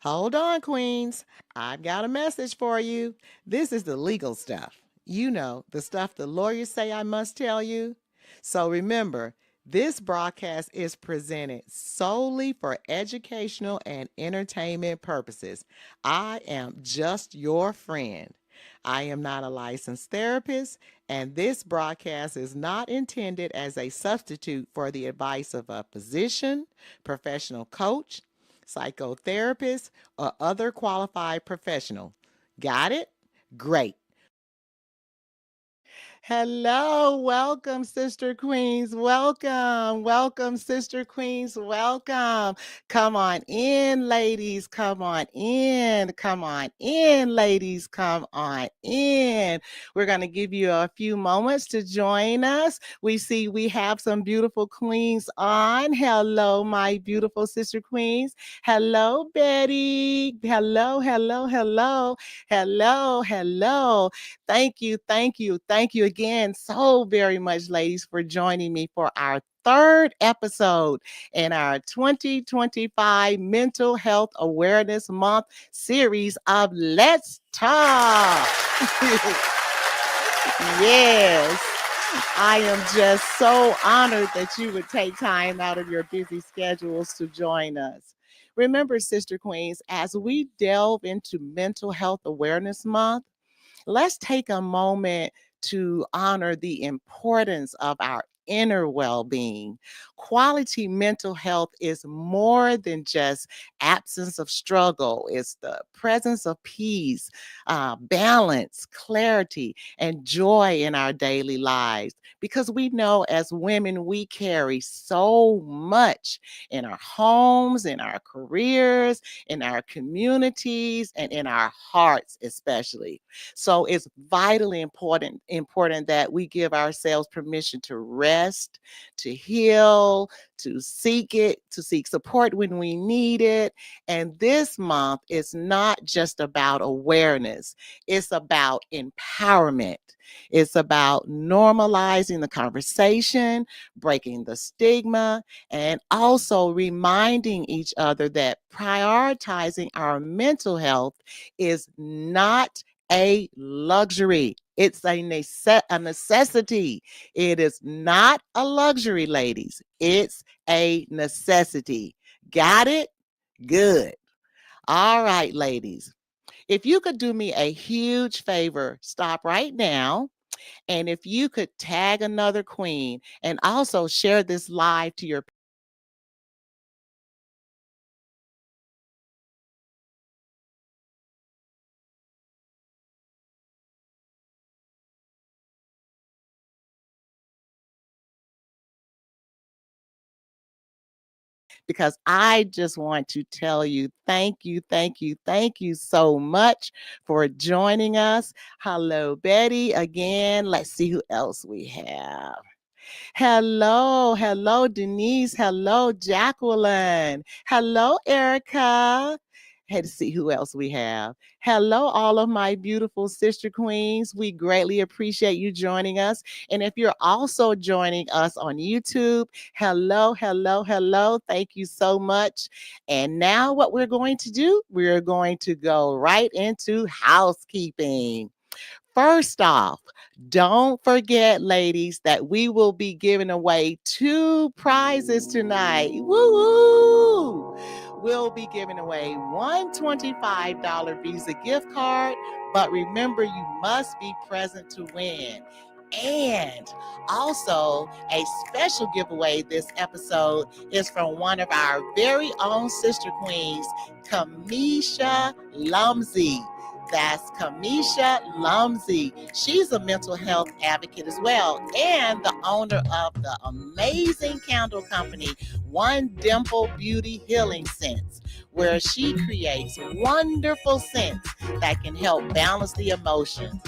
Hold on, Queens. I've got a message for you. This is the legal stuff. You know, the stuff the lawyers say I must tell you. So remember, this broadcast is presented solely for educational and entertainment purposes. I am just your friend. I am not a licensed therapist, and this broadcast is not intended as a substitute for the advice of a physician, professional coach, psychotherapist, or other qualified professional. Got it? Great. Hello, welcome, Sister Queens. Welcome, Sister Queens. Welcome. Come on in, ladies. Come on in. Come on in, ladies. Come on in. We're going to give you a few moments to join us. We see we have some beautiful queens on. Hello, my beautiful Sister Queens. Hello, Betty. Hello, hello, hello. Hello, hello. Thank you again so very much, ladies, for joining me for our third episode in our 2025 Mental Health Awareness Month series of Let's Talk. Yes. I am just so honored that you would take time out of your busy schedules to join us. Remember, Sister Queens, as we delve into Mental Health Awareness Month, let's take a moment to honor the importance of our inner well-being. Quality mental health is more than just absence of struggle. It's the presence of peace, balance, clarity, and joy in our daily lives. Because we know as women, we carry so much in our homes, in our careers, in our communities, and in our hearts especially. So it's vitally important that we give ourselves permission to rest, to heal, to seek support when we need it. And this month is not just about awareness, it's about empowerment. It's about normalizing the conversation, breaking the stigma, and also reminding each other that prioritizing our mental health is not a luxury. It's a necessity. It is not a luxury, ladies. It's a necessity. Got it? Good. All right, ladies. If you could do me a huge favor, stop right now. And if you could tag another queen and also share this live to your because I just want to tell you thank you so much for joining us. Hello, Betty. Again, let's see who else we have. Hello, Denise. Hello, Jacqueline. Hello, Erica. Had to see who else we have. Hello, all of my beautiful sister queens. We greatly appreciate you joining us. And if you're also joining us on YouTube, hello. Thank you so much. And now, what we're going to do, we're going to go right into housekeeping. First off, don't forget, ladies, that we will be giving away 2 prizes tonight. Woo woo! We'll be giving away one $25 Visa gift card, but remember, you must be present to win. And also, a special giveaway this episode is from one of our very own sister queens, Kamisha Lumsey. That's Kamisha Lumsey. She's a mental health advocate as well, and the owner of the amazing candle company, One Dimple Beauty Healing Scents, where she creates wonderful scents that can help balance the emotions.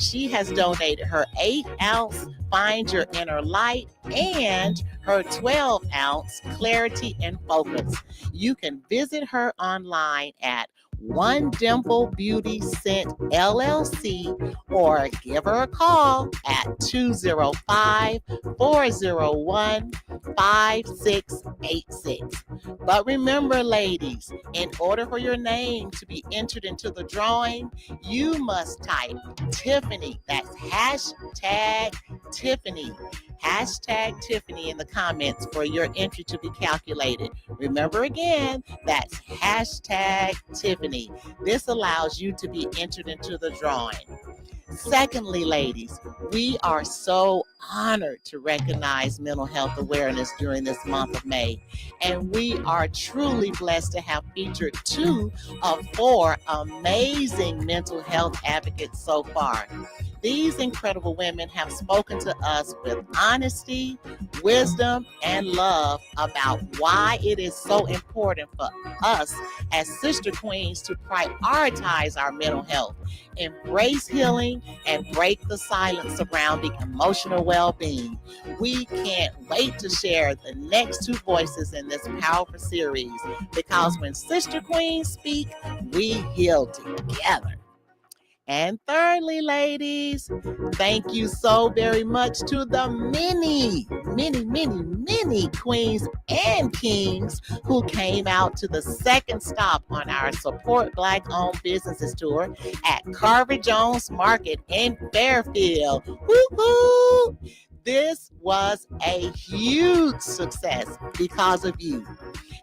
She has donated her 8-ounce Find Your Inner Light and her 12-ounce Clarity and Focus. You can visit her online at One Dimple Beauty Scent LLC, or give her a call at 205 401 5686. But remember, ladies, in order for your name to be entered into the drawing, you must type Tiffany. That's hashtag Tiffany. Hashtag Tiffany in the comments for your entry to be calculated. Remember again, that's hashtag Tiffany. This allows you to be entered into the drawing. Secondly, ladies, we are so honored to recognize mental health awareness during this month of May. And we are truly blessed to have featured two of four amazing mental health advocates so far. These incredible women have spoken to us with honesty, wisdom, and love about why it is so important for us as Sister Queens to prioritize our mental health, embrace healing, and break the silence surrounding emotional well-being. We can't wait to share the next two voices in this powerful series, because when Sister Queens speak, we heal together. And thirdly, ladies, thank you so very much to the many queens and kings who came out to the second stop on our Support Black Owned Businesses tour at Carver Jones Market in Fairfield. Woo-hoo! This was a huge success because of you.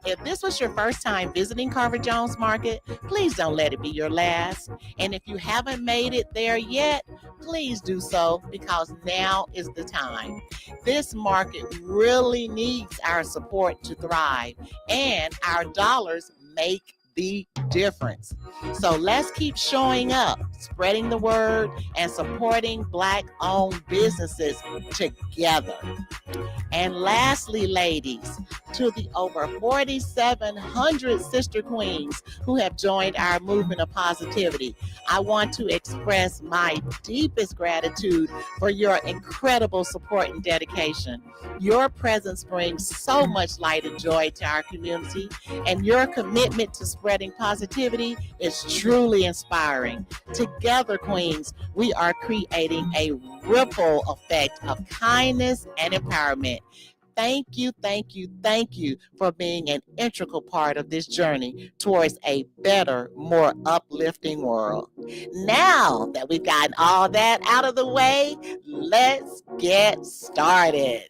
If this was your first time visiting Carver Jones Market, please don't let it be your last. And if you haven't made it there yet, please do so, because now is the time. This market really needs our support to thrive, and our dollars make the difference. So let's keep showing up, spreading the word, and supporting Black-owned businesses together. And lastly, ladies, to the over 4,700 Sister Queens who have joined our movement of positivity, I want to express my deepest gratitude for your incredible support and dedication. Your presence brings so much light and joy to our community, and your commitment to spreading positivity is truly inspiring. Together, Queens, we are creating a ripple effect of kindness and empowerment. Thank you for being an integral part of this journey towards a better, more uplifting world. Now that we've gotten all that out of the way, let's get started.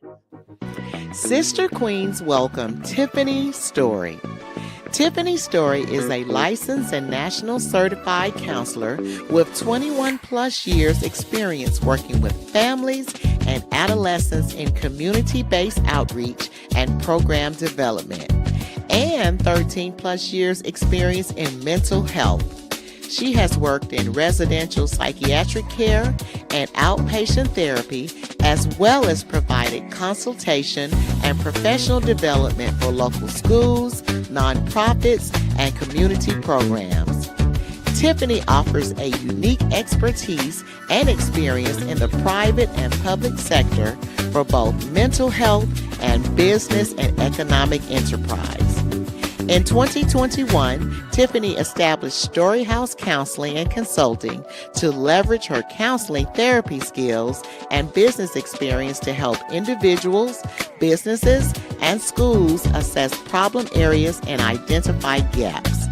Sister Queens welcome Tiffany Story. Tiffany Story is a licensed and national certified counselor with 21 plus years experience working with families and adolescents in community-based outreach and program development, and 13 plus years experience in mental health. She has worked in residential psychiatric care and outpatient therapy, as well as provided consultation and professional development for local schools, nonprofits, and community programs. Tiffany offers a unique expertise and experience in the private and public sector for both mental health and business and economic enterprise. In 2021, Tiffany established Story House Counseling and Consulting to leverage her counseling therapy skills and business experience to help individuals, businesses, and schools assess problem areas and identify gaps.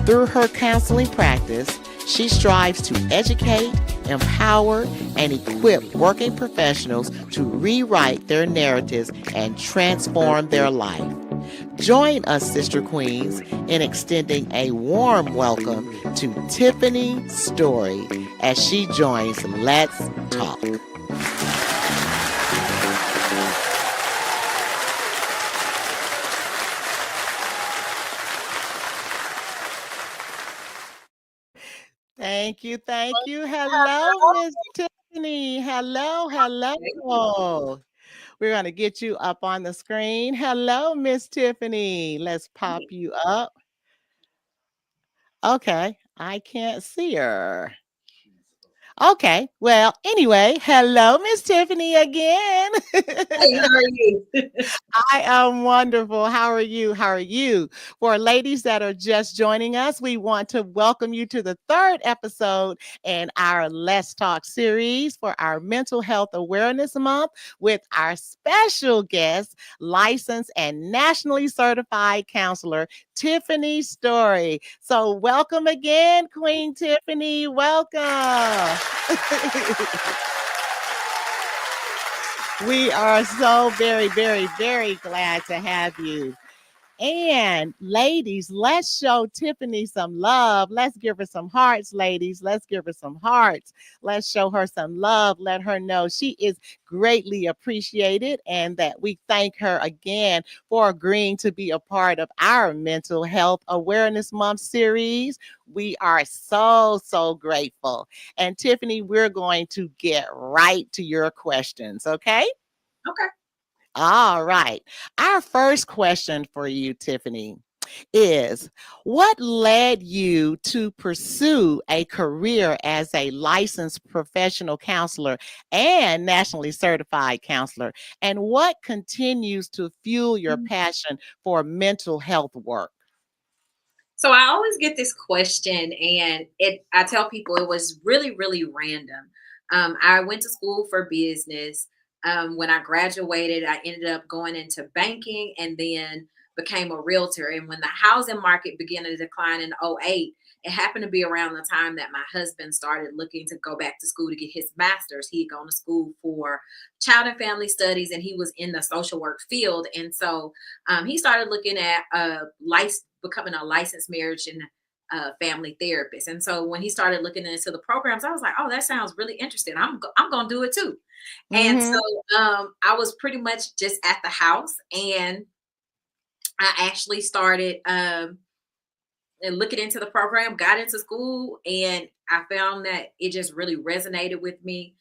Through her counseling practice, she strives to educate, empower, and equip working professionals to rewrite their narratives and transform their life. Join us, Sister Queens, in extending a warm welcome to Tiffany Story as she joins Let's Talk. Thank you, thank you. Hello, Miss Tiffany. Hello. We're going to get you up on the screen. Hello, Miss Tiffany. Let's pop you up. Okay, I can't see her. Okay. Well, anyway, hello, Miss Tiffany again. Hey, how are you? I am wonderful. How are you? How are you? For ladies that are just joining us, we want to welcome you to the third episode in our Let's Talk series for our Mental Health Awareness Month with our special guest, licensed and nationally certified counselor, Tiffany Story. So, welcome again, Queen Tiffany. Welcome. We are so very, very, very glad to have you. And ladies, let's show Tiffany some love. Let's give her some hearts, ladies. Let's give her some hearts. Let's show her some love. Let her know she is greatly appreciated and that we thank her again for agreeing to be a part of our Mental Health Awareness Month series. We are so, so grateful. And Tiffany, we're going to get right to your questions, okay? Okay. All right. Our first question for you, Tiffany, is what led you to pursue a career as a licensed professional counselor and nationally certified counselor? And what continues to fuel your passion for mental health work? So I always get this question, and I tell people it was really, really random. I went to school for business. When I graduated, I ended up going into banking and then became a realtor. And when the housing market began to decline in '08, it happened to be around the time that my husband started looking to go back to school to get his master's. He had gone to school for child and family studies, and he was in the social work field. And so he started looking at becoming a licensed marriage and family therapist. And so when he started looking into the programs, I was like, "Oh, that sounds really interesting. I'm gonna do it too." And Mm-hmm. so I was pretty much just at the house, and I actually started and looking into the program, got into school, and I found that it just really resonated with me.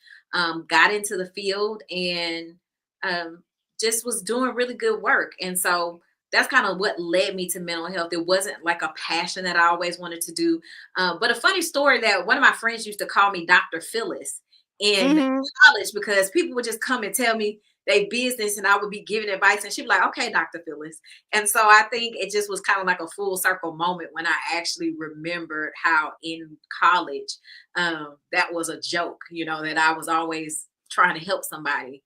Got into the field and um, just was doing really good work. And so that's kind of what led me to mental health. It wasn't like a passion that I always wanted to do. But a funny story that one of my friends used to call me Dr. Phyllis in Mm-hmm. college because people would just come and tell me their business and I would be giving advice. And she'd be like, "Okay, Dr. Phyllis." And so I think it just was kind of like a full circle moment when I actually remembered how in college that was a joke, that I was always trying to help somebody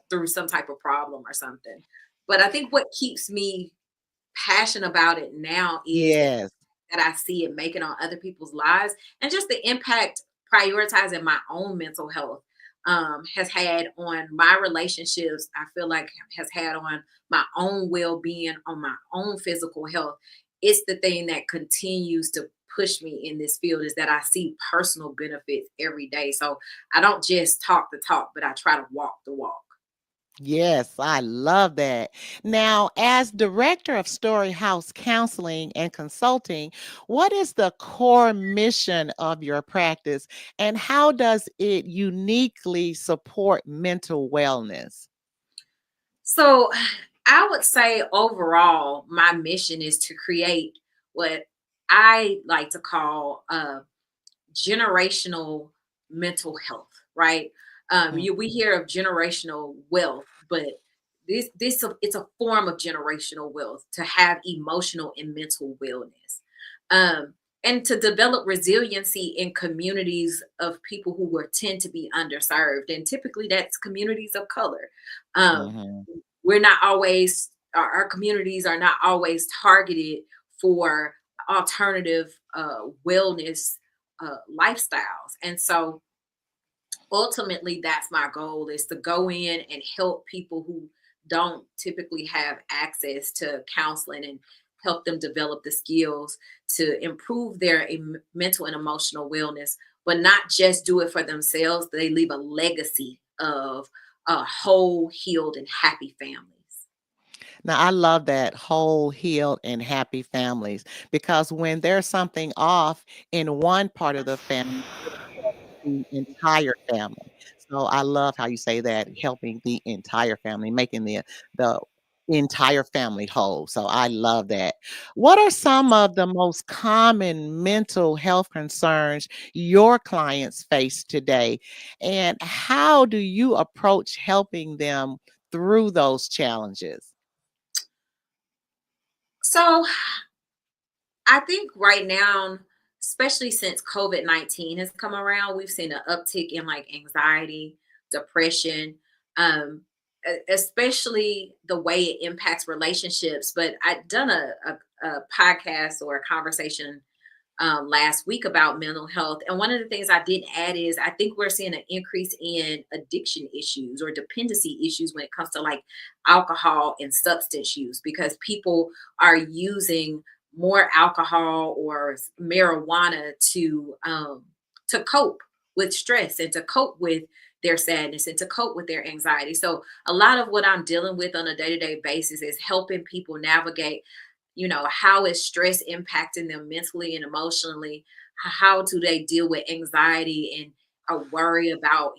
through some type of problem or something. But I think what keeps me passionate about it now is Yes. that I see it making on other people's lives and just the impact prioritizing my own mental health has had on my relationships. I feel like has had on my own well-being, on my own physical health. It's the thing that continues to push me in this field is that I see personal benefits every day. So I don't just talk the talk, but I try to walk the walk. Yes, I love that. Now, as director of Story House Counseling and Consulting, what is the core mission of your practice and how does it uniquely support mental wellness? So I would say overall, my mission is to create what I like to call generational mental health, right? Mm, We hear of generational wealth, but it's a form of generational wealth to have emotional and mental wellness. Um, and to develop resiliency in communities of people who were tend to be underserved, and typically that's communities of color. Um, mhm. we're not always our communities are not always targeted for alternative wellness lifestyles. And so ultimately that's my goal is to go in and help people who don't typically have access to counseling and help them develop the skills to improve their mental and emotional wellness, but not just do it for themselves. They leave a legacy of whole healed and happy families. Now, I love that whole, healed, and happy families because when there's something off in one part of the family, it affects the entire family. So I love how you say that, helping the entire family, making the entire family whole. So I love that. What are some of the most common mental health concerns your clients face today? And how do you approach helping them through those challenges? So I think right now, especially since COVID-19 has come around, we've seen an uptick in like anxiety, depression, um, especially the way it impacts relationships. But I've done a podcast or a conversation last week about mental health. And one of the things I didn't add is I think we're seeing an increase in addiction issues or dependency issues when it comes to like alcohol and substance use because people are using more alcohol or marijuana to cope with stress and to cope with their sadness and to cope with their anxiety. So a lot of what I'm dealing with on a day-to-day basis is helping people navigate, how is stress impacting them mentally and emotionally? How do they deal with anxiety and a worry about,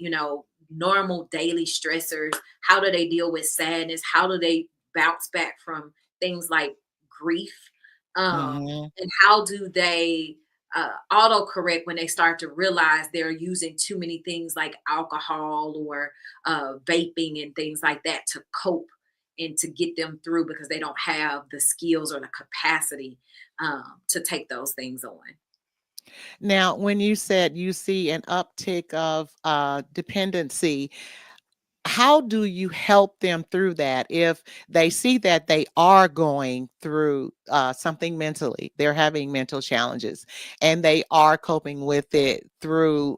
normal daily stressors? How do they deal with sadness? How do they bounce back from things like grief? Mhm. And how do they autocorrect when they start to realize they're using too many things like alcohol or vaping and things like that to cope and to get them through because they don't have the skills or the capacity to take those things on. Now, when you said you see an uptick of dependency, how do you help them through that if they see that they are going through something mentally, they're having mental challenges, and they are coping with it through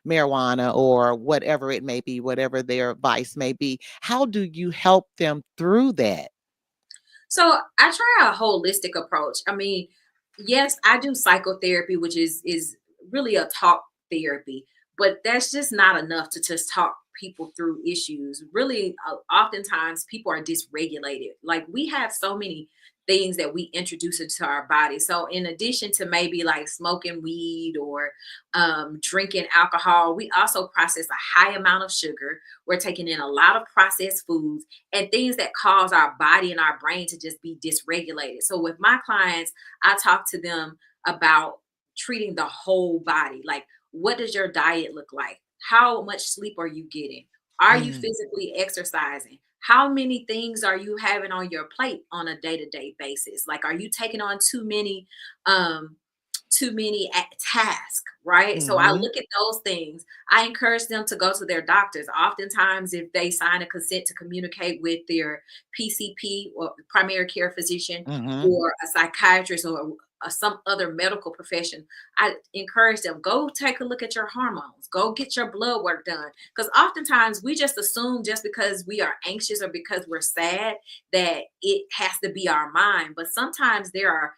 marijuana or whatever it may be, whatever their vice may be? How do you help them through that? So I try a holistic approach. I mean, yes, I do psychotherapy, which is really a talk therapy, but that's just not enough to just talk people through issues. Really, oftentimes people are dysregulated. Like we have so many things that we introduce into our body. So in addition to maybe like smoking weed or drinking alcohol, we also process a high amount of sugar. We're taking in a lot of processed foods and things that cause our body and our brain to just be dysregulated. So with my clients, I talk to them about treating the whole body. Like, what does your diet look like? How much sleep are you getting? Are you Mm, physically exercising? How many things are you having on your plate on a day-to-day basis? Like, are you taking on um tasks, right? So I mhm, look at those things. I encourage them to go to their doctors. Oftentimes, if they sign a consent to communicate with their PCP or primary care physician mhm. or a psychiatrist or some other medical profession, I encourage them go take a look at your hormones, go get your blood work done. Because oftentimes we just assume just because we are anxious or because we're sad that it has to be our mind. But sometimes there are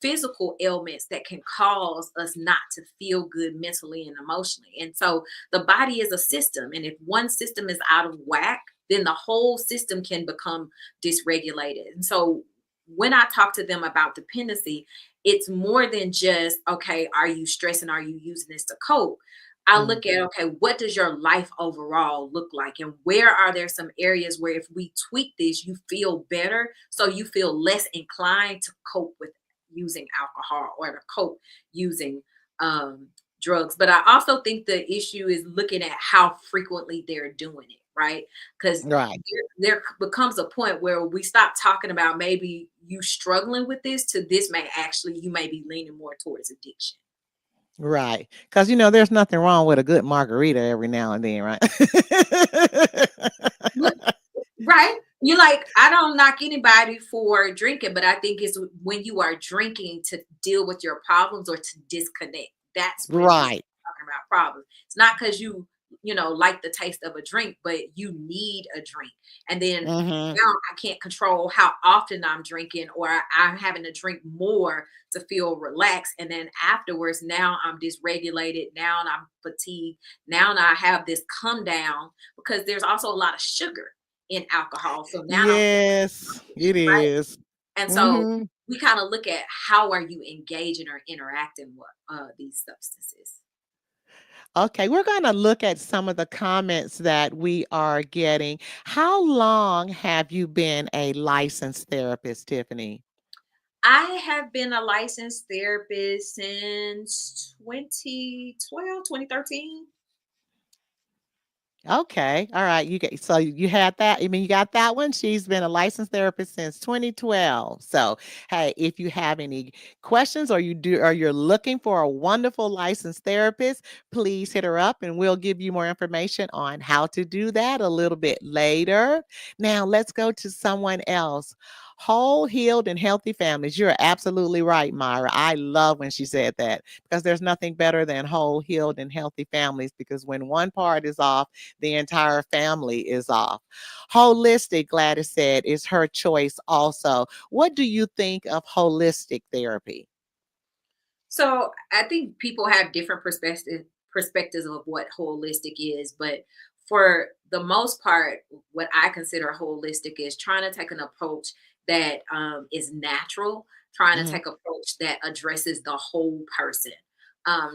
physical ailments that can cause us not to feel good mentally and emotionally. And so the body is a system. And if one system is out of whack, then the whole system can become dysregulated. And so when I talk to them about dependency, it's more than just, okay, are you stressing? Are you using this to cope? I Mm. look at, okay, what does your life overall look like? And where are there some areas where if we tweak this, you feel better? So you feel less inclined to cope with using alcohol or to cope using um, drugs. But I also think the issue is looking at how frequently they're doing it, right? Because Right. there becomes a point where we stop talking about maybe you struggling with this to this may actually you may be leaning more towards addiction. Right, because there's nothing wrong with a good margarita every now and then, right? Look, right? You like, I don't knock anybody for drinking, but I think it's when you are drinking to deal with your problems or to disconnect. That's when we're Right. talking about problems. It's not because you like the taste of a drink, but you need a drink. And then Mhm. now I can't control how often I'm drinking, or I'm having to drink more to feel relaxed. And then afterwards, now I'm dysregulated. Now I'm fatigued. Now I have this come down because there's also a lot of sugar in alcohol. So now I'm Yes, it right. is. And so Mhm. we kind of look at how are you engaging or interacting with these substances. Okay, we're going to look at some of the comments that we are getting. How long have you been a licensed therapist, Tiffany? I have been a licensed therapist since 2012, 2013. Okay. All right. You had that. I mean, you got that one. She's been a licensed therapist since 2012. So, hey, if you have any questions or you're looking for a wonderful licensed therapist, please hit her up and we'll give you more information on how to do that a little bit later. Now, let's go to someone else. Whole, healed, and healthy families. You're absolutely right, Myra. I love when she said that because there's nothing better than whole, healed, and healthy families because when one part is off, the entire family is off. Holistic, Gladys said, is her choice also. What do you think of holistic therapy? So I think people have different perspectives of what holistic is, but for the most part, what I consider holistic is trying to take an approach that is natural, trying to Mhm. take an approach that addresses the whole person,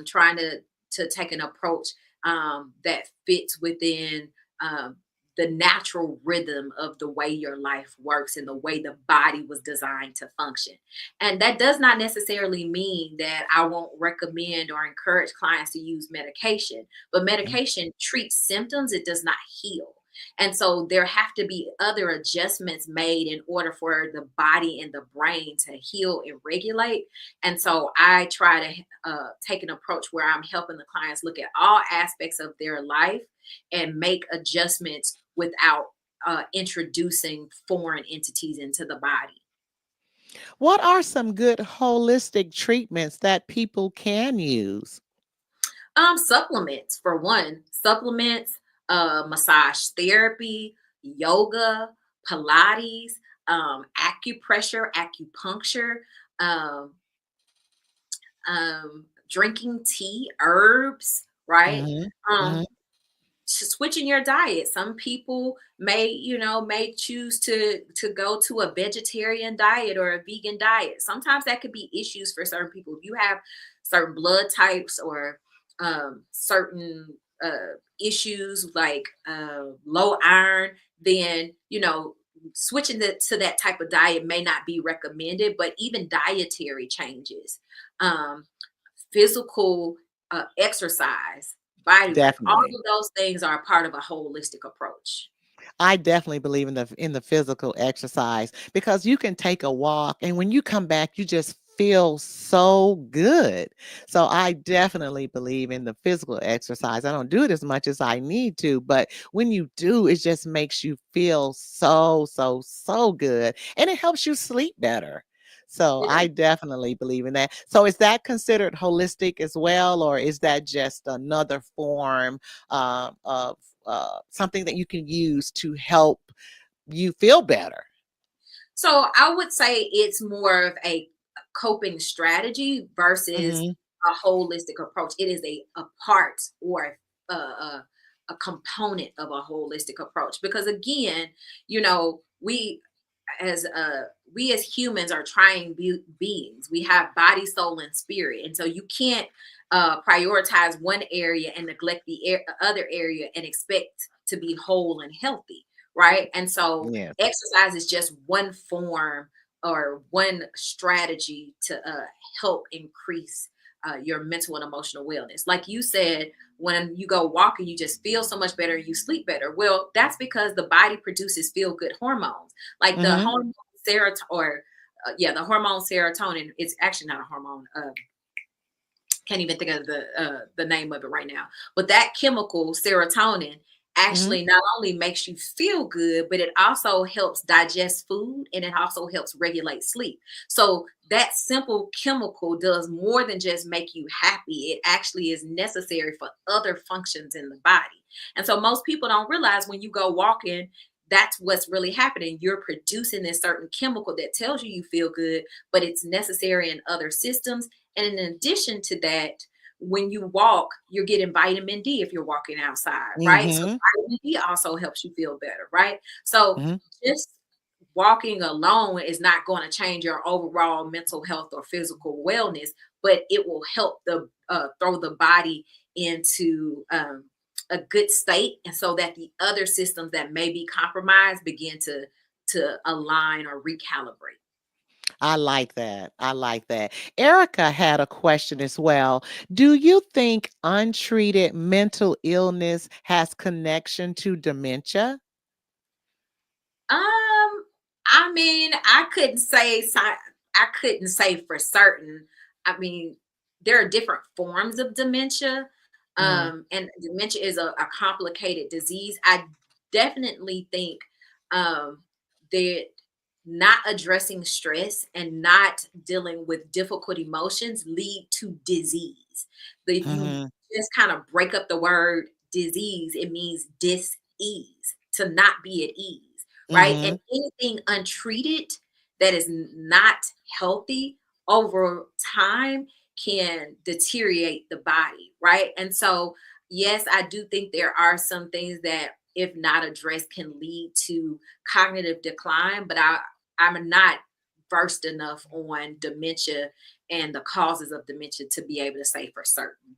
trying to take an approach that fits within um, the natural rhythm of the way your life works and the way the body was designed to function. And that does not necessarily mean that I won't recommend or encourage clients to use medication, but Mm. medication treats symptoms, it does not heal. And so there have to be other adjustments made in order for the body and the brain to heal and regulate. And so I try to take an approach where I'm helping the clients look at all aspects of their life and make adjustments without introducing foreign entities into the body. What are some good holistic treatments that people can use? Supplements for one, supplements, massage therapy, yoga, Pilates, acupressure, acupuncture, um, drinking tea, herbs, right? Mhm. Mhm. Um, switching your diet. Some people may choose to go to a vegetarian diet or a vegan diet. Sometimes that could be issues for certain people. If you have certain blood types or certain issues like low iron, then switching to that type of diet may not be recommended. But even dietary changes, um, physical exercise, body work, all Definitely. of those things are a part of a holistic approach. I definitely believe in the physical exercise because you can take a walk and when you come back, you just feel so good. So I definitely believe in the physical exercise. I don't do it as much as I need to, but when you do, it just makes you feel so, so, so good. And it helps you sleep better. So It I does. definitely believe in that. So is that considered holistic as well, or is that just another form of something that you can use to help you feel better? So I would say it's more of a coping strategy versus Mhm. a holistic approach. It is a part or a component of a holistic approach because again, you know, as we as humans are trying beings. We have body, soul, and spirit, and so you can't prioritize one area and neglect the other area and expect to be whole and healthy, right? And so Yes. exercise is just one form or one strategy to help increase your mental and emotional wellness. Like you said, when you go walking, you just feel so much better, you sleep better. Well, that's because the body produces feel good hormones, like the Mhm. hormone serotonin, or the hormone serotonin. It's actually not a hormone. Can't even think of the name of it right now. But that chemical serotonin Mhm. actually not only makes you feel good, but it also helps digest food and it also helps regulate sleep. So that simple chemical does more than just make you happy. It actually is necessary for other functions in the body. And so most people don't realize when you go walking, that's what's really happening. You're producing this certain chemical that tells you feel good, but it's necessary in other systems, and in addition to that, when you walk, you're getting vitamin D if you're walking outside, right? So Mhm. vitamin D also helps you feel better, right? So Mhm. just walking alone is not going to change your overall mental health or physical wellness, but it will help the throw the body into a good state, and so that the other systems that may be compromised begin to align or recalibrate. I like that. I like that. Erica had a question as well. Do you think untreated mental illness has connection to dementia? I mean, I couldn't say for certain. I mean, there are different forms of dementia, Mhm, and dementia is a complicated disease. I definitely think that not addressing stress and not dealing with difficult emotions lead to disease. But if you mhm, just kind of break up the word disease, it means dis-ease, to not be at ease, right? And mhm. anything untreated that is not healthy over time can deteriorate the body, right? And so, yes, I do think there are some things that, if not addressed, can lead to cognitive decline, but I'm not versed enough on dementia and the causes of dementia to be able to say for certain.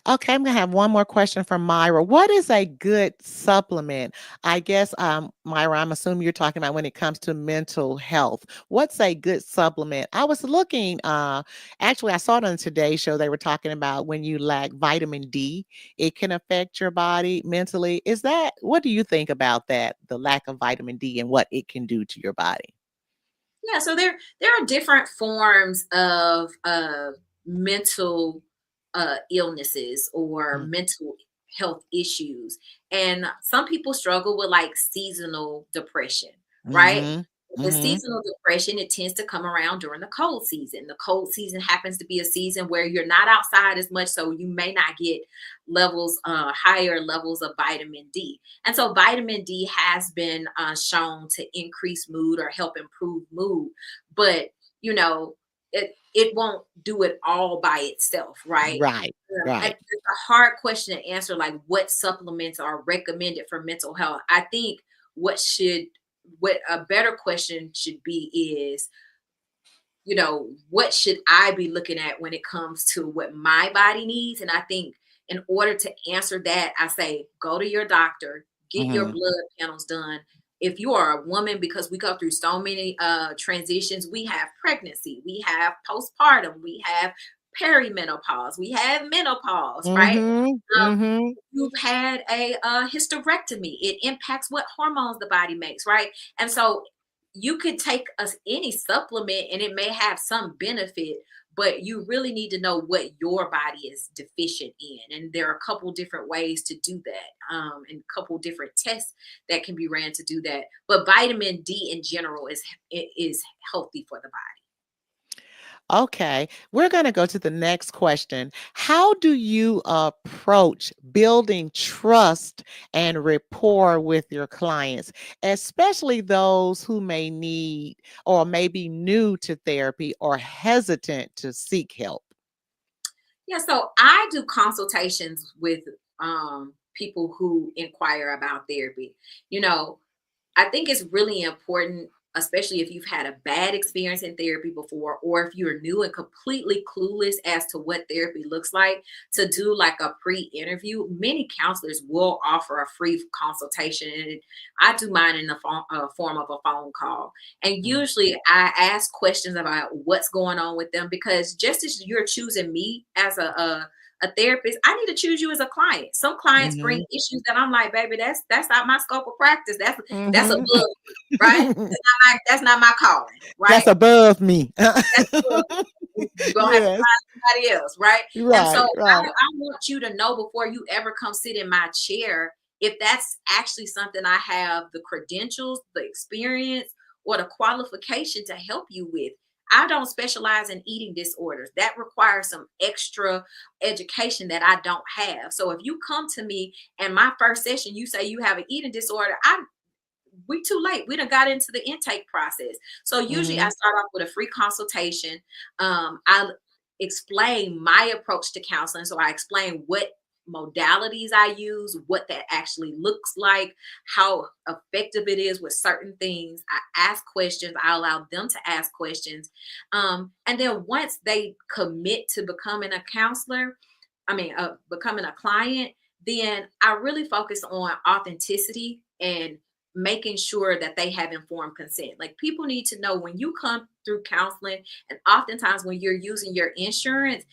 Okay, I'm gonna have one more question from Myra. What is a good supplement? I guess, Myra, I'm assuming you're talking about when it comes to mental health. What's a good supplement? I was looking, actually, I saw it on the Today Show. They were talking about when you lack vitamin D, it can affect your body mentally. Is that, what do you think about that? The lack of vitamin D and what it can do to your body? Yeah, so there are different forms of mental illnesses or Mm, mental health issues, and some people struggle with like seasonal depression, right? mhm, The mhm. seasonal depression, it tends to come around during the cold season. The cold season happens to be a season where you're not outside as much, so you may not get higher levels of vitamin D. And so vitamin D has been shown to increase mood or help improve mood, but you know, it won't do it all by itself, right? Right, right. It's a hard question to answer, like what supplements are recommended for mental health. I think what should what a better question should be is, what should I be looking at when it comes to what my body needs? And I think in order to answer that, I say go to your doctor, get your Mhm, blood panels done. If you are a woman, because we go through so many transitions, we have pregnancy, we have postpartum, we have perimenopause, we have menopause, right? mhm, Um, mhm. you've had a hysterectomy, it impacts what hormones the body makes, right? And so you could take us any supplement and it may have some benefit, but you really need to know what your body is deficient in, and there are a couple different ways to do that, and a couple different tests that can be ran to do that. But vitamin D in general is healthy for the body. Okay, we're going to go to the next question. How do you approach building trust and rapport with your clients, especially those who may need or may be new to therapy or hesitant to seek help? Yeah, so I do consultations with people who inquire about therapy. You know, I think it's really important, especially if you've had a bad experience in therapy before, or if you're new and completely clueless as to what therapy looks like, to do like a pre interview. Many counselors will offer a free consultation, and I do mine in the form of a phone call. And Mm, usually I ask questions about what's going on with them, because just as you're choosing me as a therapist, I need to choose you as a client. Some clients bring mhm, issues that I'm like, baby, that's not my scope of practice. That's above mhm. me, right? That's not my calling, right? That's above me. That's above me. You're gonna have to Yes, find somebody else, right? And so right, right. I want you to know before you ever come sit in my chair, if that's actually something I have the credentials, the experience, or the qualification to help you with. I don't specialize in eating disorders. That requires some extra education that I don't have. So if you come to me and my first session, you say you have an eating disorder, we too late. We done got into the intake process. So usually I Mhm, start off with a free consultation. I explain my approach to counseling. So I explain what modalities I use, what that actually looks like, how effective it is with certain things. I ask questions. I allow them to ask questions. And then once they commit to becoming a counselor, becoming a client, then I really focus on authenticity and making sure that they have informed consent. Like, people need to know when you come through counseling, and oftentimes when you're using your insurance,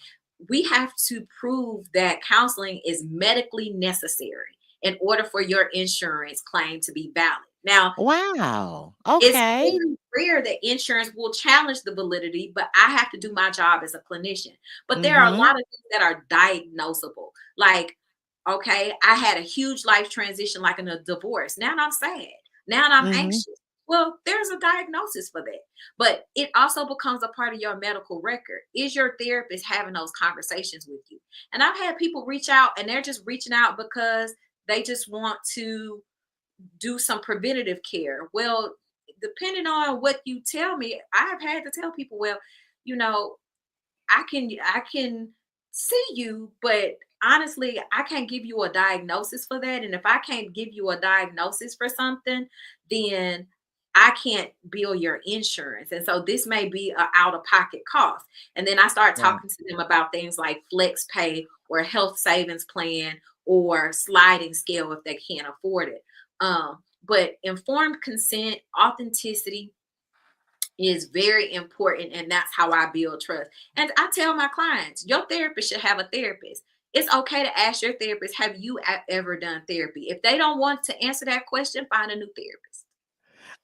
we have to prove that counseling is medically necessary in order for your insurance claim to be valid. Now, Wow. it's Okay. very rare that insurance will challenge the validity, but I have to do my job as a clinician. But there are a Mhm. lot of things that are diagnosable. Like, okay, I had a huge life transition, like in a divorce. Now I'm sad. Now I'm Mhm. anxious. Well, there's a diagnosis for that. But it also becomes a part of your medical record. Is your therapist having those conversations with you? And I've had people reach out, and they're just reaching out because they just want to do some preventative care. Well, depending on what you tell me, I have had to tell people, well, you know, I can see you, but honestly, I can't give you a diagnosis for that. And if I can't give you a diagnosis for something, then I can't bill your insurance. And so this may be a out of pocket cost. And then I start Right. talking to them about things like flex pay or health savings plan or sliding scale if they can't afford it. But informed consent, authenticity, is very important, and that's how I build trust. And I tell my clients, your therapist should have a therapist. It's okay to ask your therapist, have you ever done therapy? If they don't want to answer that question, find a new therapist.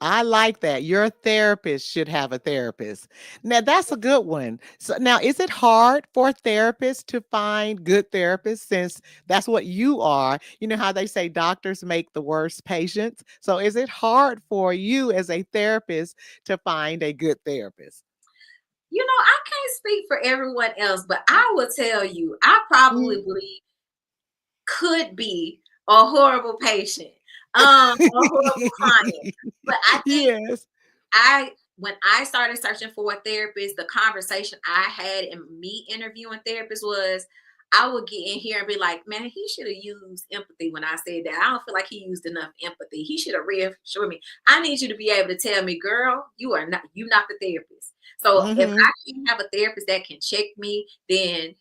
I like that. Your therapist should have a therapist. Now that's a good one. So now is it hard for therapists to find good therapists since that's what you are? You know how they say doctors make the worst patients? So is it hard for you as a therapist to find a good therapist? I can't speak for everyone else, but I will tell you, I Mm. probably could be a horrible patient, a horrible client. But I think Yes. I when I started searching for a therapist, the conversation I had in me interviewing therapists was, I would get in here and be like, man, he should have used empathy when I said that. I don't feel like he used enough empathy. He should have reassured me. I need you to be able to tell me, girl, you not the therapist. So if Mhm. I can't have a therapist that can check me, then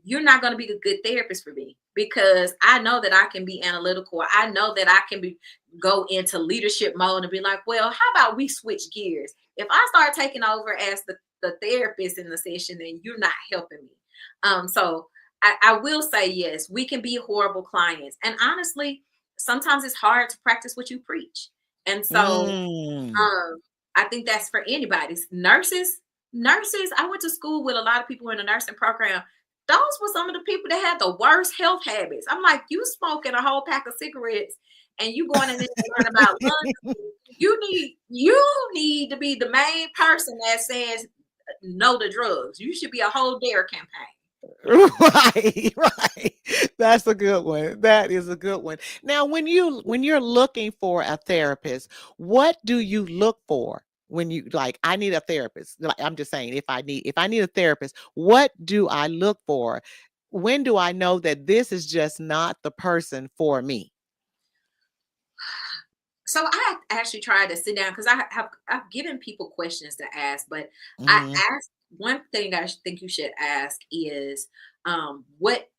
you're not going to be a good therapist for me, because I know that I can be analytical. I know that I can be go into leadership mode and be like, well, how about we switch gears? If I start taking over as the therapist in the session, then you're not helping me. So I will say, yes, we can be horrible clients. And honestly, sometimes it's hard to practice what you preach. And so Mm. um, I think that's for anybody. Nurses, I went to school with a lot of people in the nursing program. Those were some of the people that had the worst health habits. I'm like, you smoking a whole pack of cigarettes and you going in there to learn about lungs. You need to be the main person that says no to drugs. You should be a whole dare campaign. Right, right. That's a good one. That is a good one. Now, when you're looking for a therapist, what do you look for when you like, I need a therapist? Like, I'm just saying, if I need a therapist, what do I look for? When do I know that this is just not the person for me? So I actually tried to sit down because I've given people questions to ask, but I Mhm. asked one thing I think you should ask is, what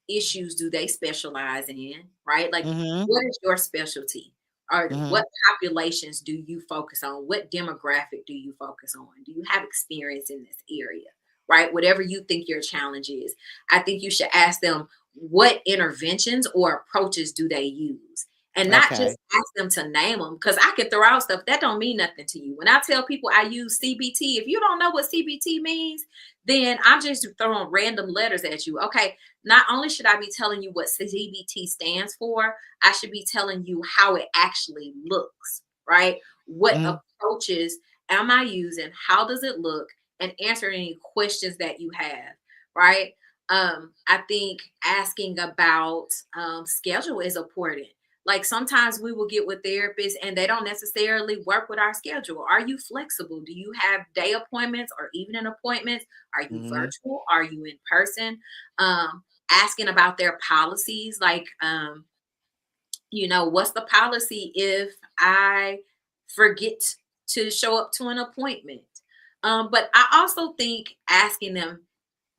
issues do they specialize in, right? Like, Mhm. what is your specialty? Or what Mhm. populations do you focus on? What demographic do you focus on? Do you have experience in this area, right? Whatever you think your challenge is, I think you should ask them, what interventions or approaches do they use? And not just Okay. ask them to name them, because I can throw out stuff that don't mean nothing to you. When I tell people I use CBT, if you don't know what CBT means, then I'm just throwing random letters at you. Okay, not only should I be telling you what CBT stands for, I should be telling you how it actually looks, right? What Mhm. approaches am I using? How does it look? And answer any questions that you have, right? I think asking about schedule is important. Like, sometimes we will get with therapists and they don't necessarily work with our schedule. Are you flexible? Do you have day appointments or evening appointments? Are you Mhm. virtual? Are you in person? Asking about their policies, like, what's the policy if I forget to show up to an appointment? But I also think asking them,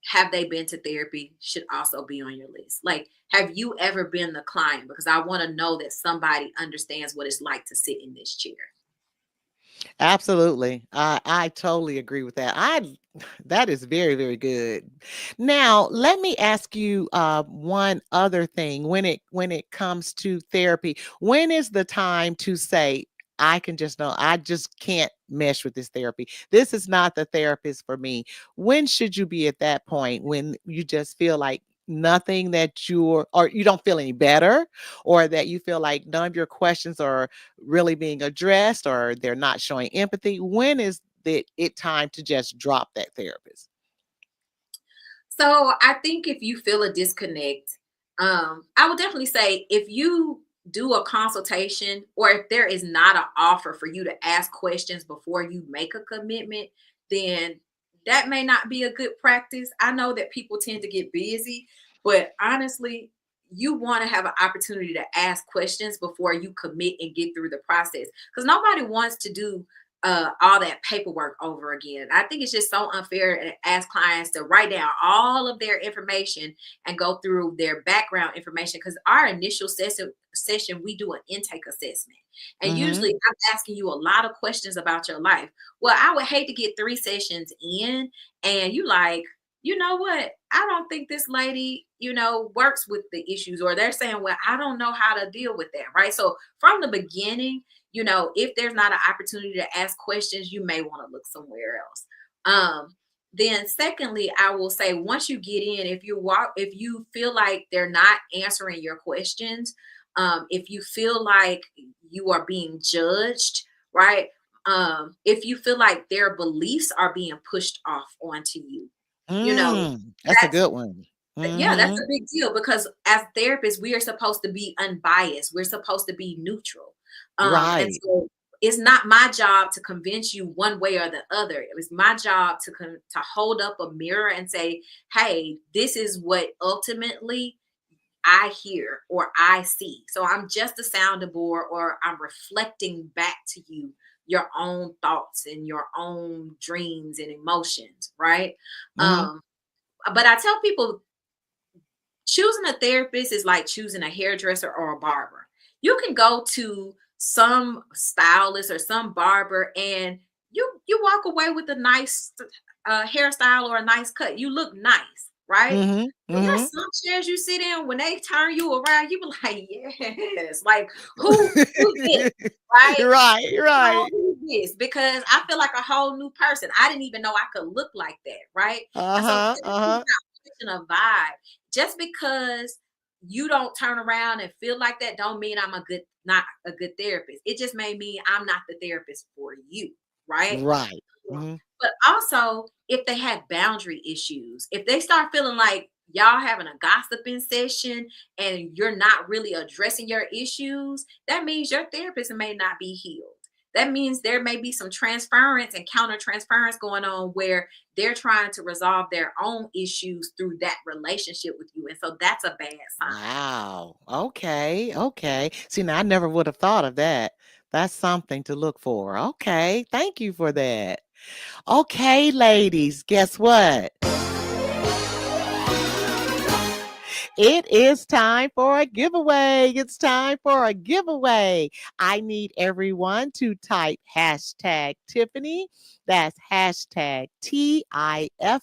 have they been to therapy should also be on your list. Like, have you ever been the client? Because I want to know that somebody understands what it's like to sit in this chair. Absolutely. I totally agree with that. That is very, very good. Now, let me ask you one other thing when it comes to therapy. When is the time to say, I can just know I just can't mesh with this therapy. This is not the therapist for me. When should you be at that point when you just feel like nothing that you're or you don't feel any better or that you feel like none of your questions are really being addressed or they're not showing empathy? When is it time to just drop that therapist? So I think if you feel a disconnect, I would definitely say if you do a consultation or if there is not an offer for you to ask questions before you make a commitment, then that may not be a good practice. I know that people tend to get busy, but honestly, you want to have an opportunity to ask questions before you commit and get through the process because nobody wants to do all that paperwork over again. I think it's just so unfair to ask clients to write down all of their information and go through their background information because our initial session we do an intake assessment. And usually Mhm. I'm asking you a lot of questions about your life. Well, I would hate to get 3 sessions in and you like, you know what? I don't think this lady, works with the issues, or they're saying, well, I don't know how to deal with that. Right. So from the beginning, if there's not an opportunity to ask questions, you may want to look somewhere else. Then secondly, I will say once you get in, if you feel like they're not answering your questions, if you feel like you are being judged, right? If you feel like their beliefs are being pushed off onto you, you know, That's a that's good one. yeah, that's a Mhm. big deal because as therapists, we are supposed to be unbiased. We're supposed to be neutral. And Right. so it's not my job to convince you one way or the other. It was my job to hold up a mirror and say, "Hey, this is what ultimately I hear or I see." So I'm just a sounding board, or I'm reflecting back to you your own thoughts and your own dreams and emotions, right? Mhm. Um, but I tell people choosing a therapist is like choosing a hairdresser or a barber. You can go to some stylist or some barber and you walk away with a nice hairstyle or a nice cut. You look nice, right? Mhm. But Mhm. there's some chairs you sit in when they turn you around, you be like, yes, like who this, right? Right, right. Who this? Because I feel like a whole new person. I didn't even know I could look like that, right? And so Uh-huh, therapy is uh-huh. not a vibe. Just because you don't turn around and feel like that don't mean I'm a good not a good therapist. It just may mean I'm not the therapist for you, right? Right. Mhm. But also, if they have boundary issues, if they start feeling like y'all having a gossiping session and you're not really addressing your issues, that means your therapist may not be healed. That means there may be some transference and counter transference going on where they're trying to resolve their own issues through that relationship with you. And so that's a bad sign. Wow. Okay, okay. See, now I never would have thought of that. That's something to look for. Okay, thank you for that. Okay, ladies, guess what? It is time for a giveaway. It's time for a giveaway. I need everyone to type hashtag Tiffany. That's hashtag TIFFANY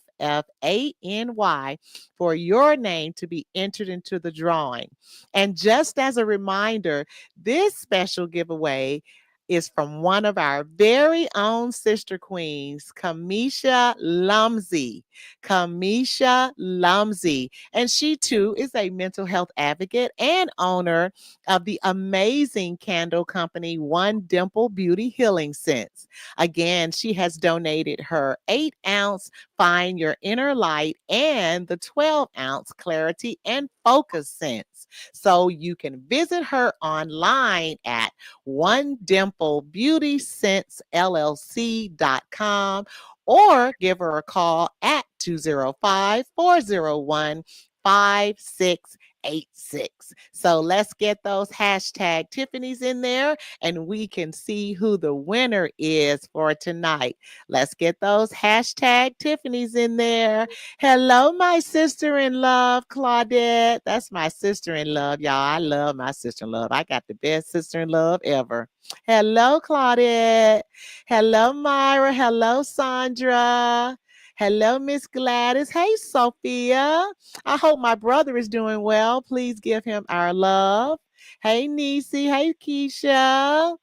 for your name to be entered into the drawing. And just as a reminder, this special giveaway is from one of our very own sister queens, Kamisha Lumsey. Kamisha Lumsey. And she too is a mental health advocate and owner of the amazing candle company One Dimple Beauty Healing Scents. Again, she has donated her 8-ounce Find Your Inner Light and the 12-ounce Clarity and Focus scents. So you can visit her online at One Dimple Beauty Scents LLC.com or give her a call at 205 401 5688. 886. So let's get those hashtag Tiffany's in there and we can see who the winner is for tonight. Let's get those hashtag Tiffany's in there. Hello, my sister in love, Claudette. That's my sister in love, y'all. I love my sister in love. I got the best sister in love ever. Hello, Claudette. Hello, Myra. Hello, Sandra. Hello, Miss Gladys. Hey, Sophia. I hope my brother is doing well. Please give him our love. Hey, Nisi. Hey, Keisha.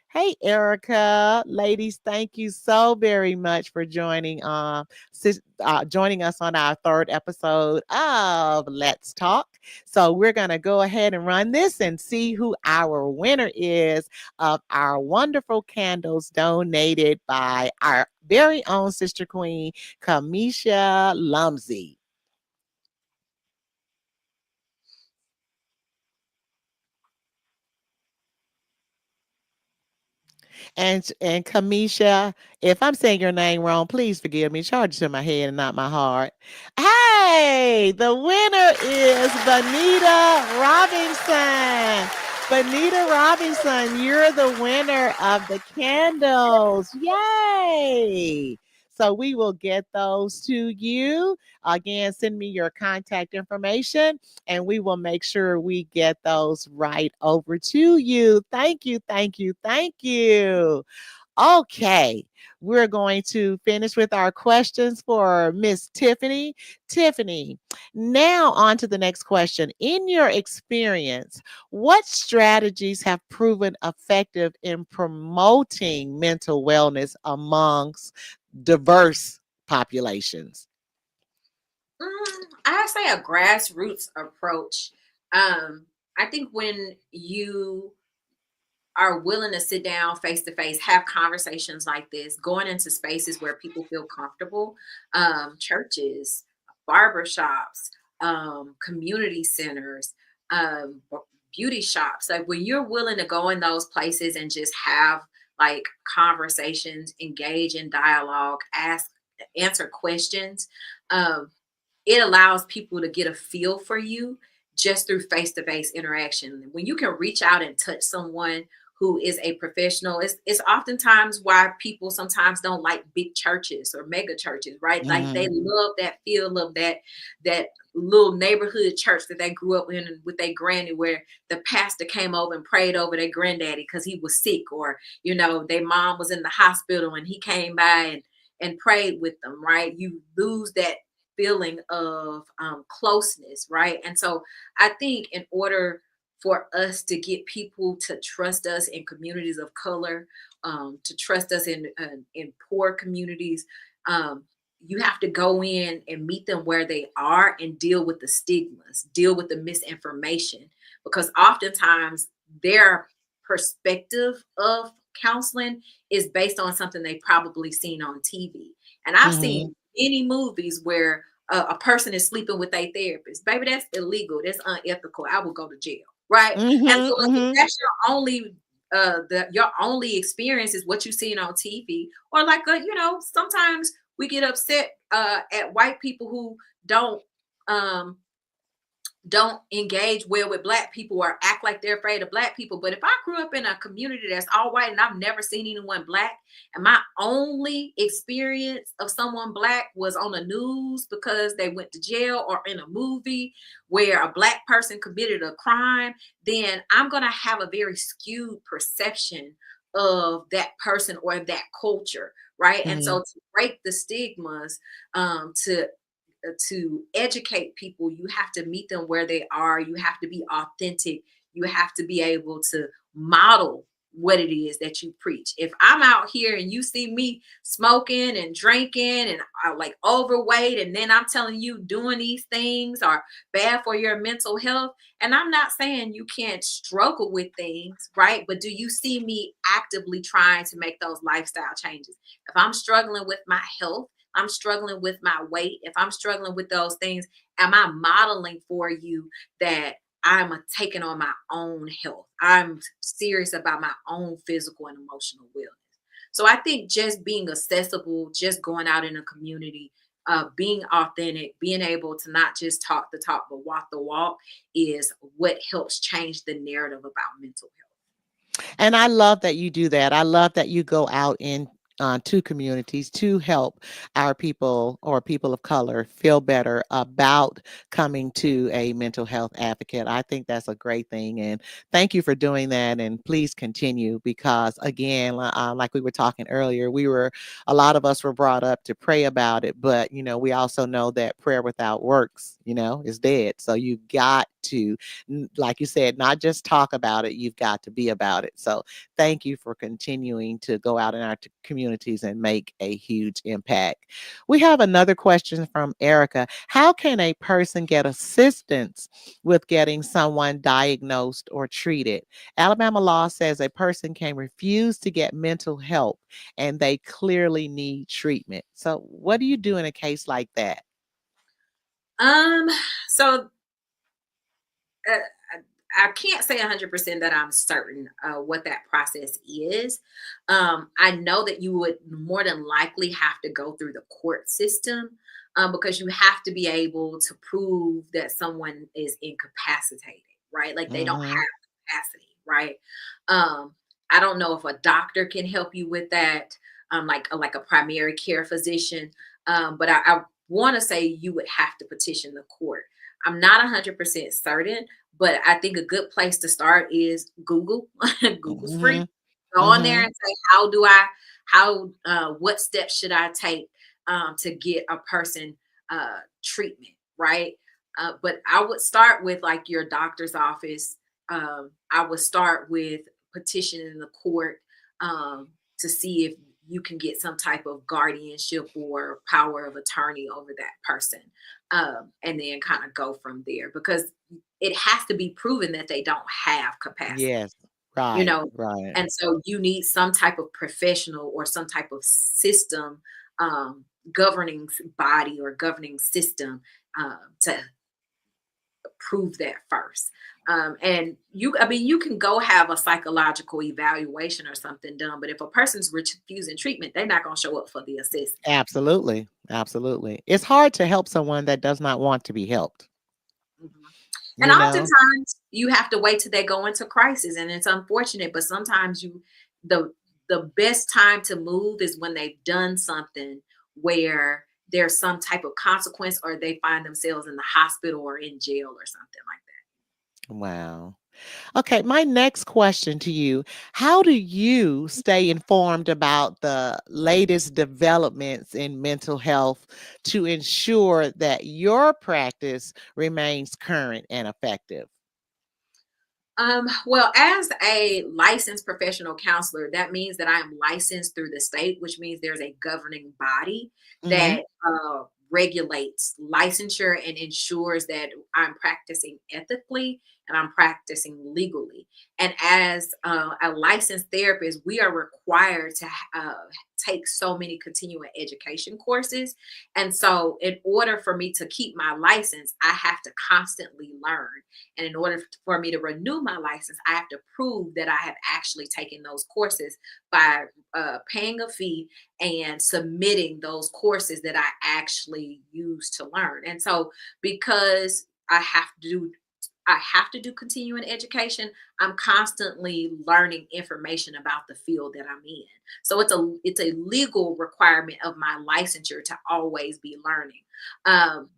Hey, Erica. Ladies, thank you so very much for joining us on our third episode of Let's Talk. So we're going to go ahead and run this and see who our winner is of our wonderful candles donated by our very own Sister Queen, Kamisha Lumsey. And Kamisha, if I'm saying your name wrong, please forgive me. Charge it to my head and not my heart. Hey, the winner is Benita Robinson. Benita Robinson, you're the winner of the candles. Yay! So we will get those to you. Again, send me your contact information and we will make sure we get those right over to you. Thank you, thank you, thank you. Okay, we're going to finish with our questions for Miss Tiffany. Tiffany, now on to the next question. In your experience, what strategies have proven effective in promoting mental wellness amongst diverse populations? I say a grassroots approach. I think when you are willing to sit down face to face, have conversations like this, going into spaces where people feel comfortable, churches, barbershops, community centers, beauty shops. Like when you're willing to go in those places and just have like conversations, engage in dialogue, answer questions, um, it allows people to get a feel for you just through face-to-face interaction. When you can reach out and touch someone who is a professional, it's oftentimes why people sometimes don't like big churches or mega churches, right? Like they Mhm. love that feel of that little neighborhood church that they grew up in with their granny, where the pastor came over and prayed over their granddaddy because he was sick, or their mom was in the hospital and he came by and prayed with them, right? You lose that feeling of closeness, right? And so I think in order for us to get people to trust us in communities of color, to trust us in poor communities, um, you have to go in and meet them where they are and deal with the stigmas, deal with the misinformation, because oftentimes their perspective of counseling is based on something they probably seen on TV. And I've Mhm. seen many movies where a person is sleeping with a therapist. Baby, that's illegal. That's unethical. I will go to jail, right? And Mhm. so if Mhm. that's your only experience is what you seen on TV, or like sometimes we get upset at white people who um don't engage well with black people or act like they're afraid of black people. But if I grew up in a community that's all white and I've never seen anyone black, and my only experience of someone black was on the news because they went to jail, or in a movie where a black person committed a crime, then I'm going to have a very skewed perception of that person or that culture, right? And so Mhm. to break the stigmas, to educate people, you have to meet them where they are. You have to be authentic. You have to be able to model what it is that you preach. If I'm out here and you see me smoking and drinking and like overweight, and then I'm telling you doing these things are bad for your mental health, and I'm not saying you can't struggle with things, right? But do you see me actively trying to make those lifestyle changes? If I'm struggling with my health, I'm struggling with my weight, if I'm struggling with those things, am I modeling for you that I'm taking on my own health? I'm serious about my own physical and emotional wellness. So I think just being accessible, just going out in a community, being authentic, being able to not just talk the talk but walk the walk is what helps change the narrative about mental health. And I love that you do that. I love that you go out in to communities to help our people or people of color feel better about coming to a mental health advocate. I think that's a great thing. And thank you for doing that. And please continue because, again, like we were talking earlier, a lot of us were brought up to pray about it. But, we also know that prayer without works, is dead. So you got to, like you said, not just talk about it, you've got to be about it. So thank you for continuing to go out in our communities and make a huge impact. We have another question from Erica. How can a person get assistance with getting someone diagnosed or treated? Alabama law says a person can refuse to get mental help and they clearly need treatment. So, what do you do in a case like that? Um, so uh, I can't say 100% that I'm certain what that process is. I know that you would more than likely have to go through the court system because you have to be able to prove that someone is incapacitated, right? Like they don't Hmm. have capacity, right? Um, I don't know if a doctor can help you with that, like a primary care physician, but I want to say you would have to petition the court. I'm not 100% certain, but I think a good place to start is Google. Google's free. Hmm. Go on there Hmm. and say, what steps should I take to get a person treatment, right? But I would start with like your doctor's office. I would start with petitioning the court to see if you can get some type of guardianship or power of attorney over that person, and then kind of go from there because it has to be proven that they don't have capacity, Yes. you Right. know. Right. And so you need some type of professional or some type of system, um, governing body or governing system to prove that first. And I mean, you can go have a psychological evaluation or something done, but if a person's refusing treatment, they're not going to show up for the assessment. Absolutely. Absolutely. It's hard to help someone that does not want to be helped, Mhm. And you know? oftentimes you have to wait till they go into crisis, and it's unfortunate, but sometimes the the best time to move is when they've done something where there's some type of consequence or they find themselves in the hospital or in jail or something like Wow. Okay, my next question to you, how do you stay informed about the latest developments in mental health to ensure that your practice remains current and effective? Well, as a licensed professional counselor, that means that I am licensed through the state, which means there's a governing body Mhm. that regulates licensure and ensures that I'm practicing ethically and I'm practicing legally. And as a licensed therapist, we are required to take so many continuing education courses. And so, in order for me to keep my license, I have to constantly learn. And in order for me to renew my license, I have to prove that I have actually taken those courses by paying a fee and submitting those courses that I actually use to learn. And so, because I have to do continuing education. I'm constantly learning information about the field that I'm in. So it's a legal requirement of my licensure to always be learning.